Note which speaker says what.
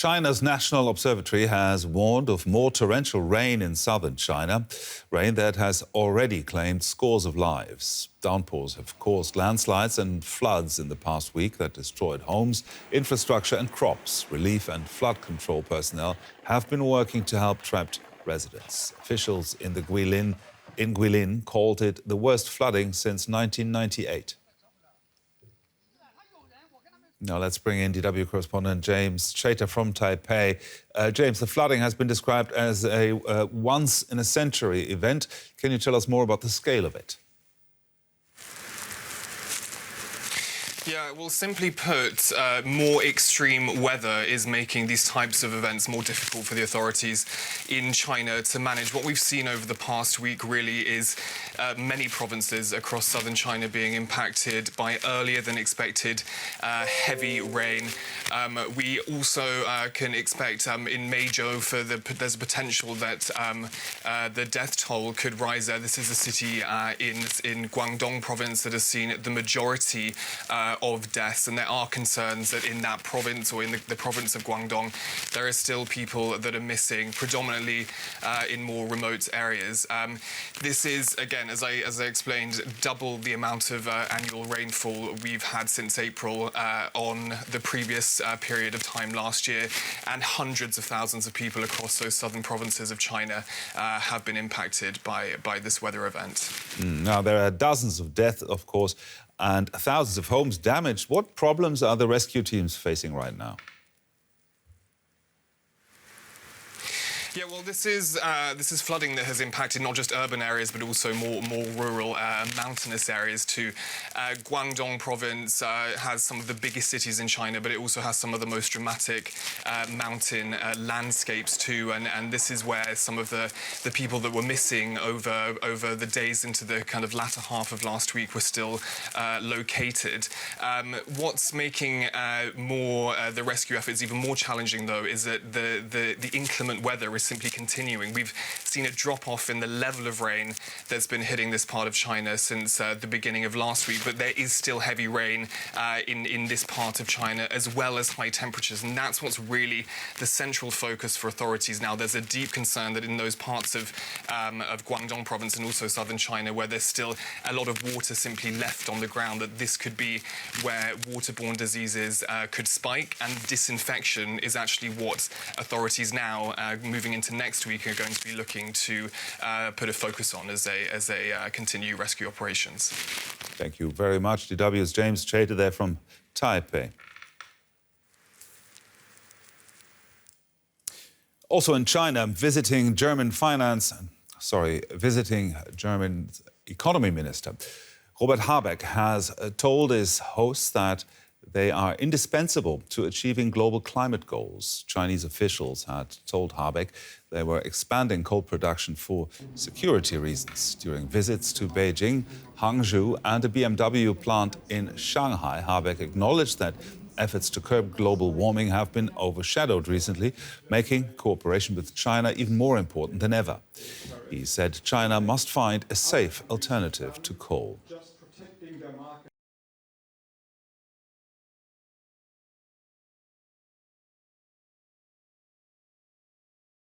Speaker 1: China's National Observatory has warned of more torrential rain in southern China, rain that has already claimed scores of lives. Downpours have caused landslides and floods in the past week that destroyed homes, infrastructure and crops. Relief and flood control personnel have been working to help trapped residents. Officials in Guilin called it the worst flooding since 1998. Now let's bring in DW correspondent James Chater from Taipei. James, the flooding has been described as a once-in-a-century event. Can you tell us more about the scale of it?
Speaker 2: Yeah, well, simply put, more extreme weather is making these types of events more difficult for the authorities in China to manage. What we've seen over the past week really is many provinces across southern China being impacted by earlier than expected heavy rain. We also can expect in Hangzhou there's a potential that the death toll could rise there. This is a city in Guangdong province that has seen the majority of deaths, and there are concerns that in that province or in the province of Guangdong there are still people that are missing, predominantly in more remote areas. This is, again, as I explained, double the amount of annual rainfall we've had since April on the previous period of time last year, and hundreds of thousands of people across those southern provinces of China have been impacted by this weather event.
Speaker 1: Now, there are dozens of deaths, of course, and thousands of homes damaged. What problems are the rescue teams facing right now?
Speaker 2: Yeah, well, this is flooding that has impacted not just urban areas, but also more rural, mountainous areas too. Guangdong province has some of the biggest cities in China, but it also has some of the most dramatic mountain landscapes too. And this is where some of the people that were missing over the days into the kind of latter half of last week were still located. What's making the rescue efforts even more challenging, though, is that the inclement weather is simply continuing. We've seen a drop-off in the level of rain that's been hitting this part of China since the beginning of last week, but there is still heavy rain in this part of China, as well as high temperatures, and that's what's really the central focus for authorities now. There's a deep concern that in those parts of Guangdong province and also southern China, where there's still a lot of water simply left on the ground, that this could be where waterborne diseases could spike, and disinfection is actually what authorities now, moving into next week, are going to be looking to put a focus on as they continue rescue operations.
Speaker 1: Thank you very much. DW's James Chater there from Taipei. Also in China, visiting German economy minister Robert Habeck has told his hosts that they are indispensable to achieving global climate goals. Chinese officials had told Habeck they were expanding coal production for security reasons. During visits to Beijing, Hangzhou and a BMW plant in Shanghai, Habeck acknowledged that efforts to curb global warming have been overshadowed recently, making cooperation with China even more important than ever. He said China must find a safe alternative to coal.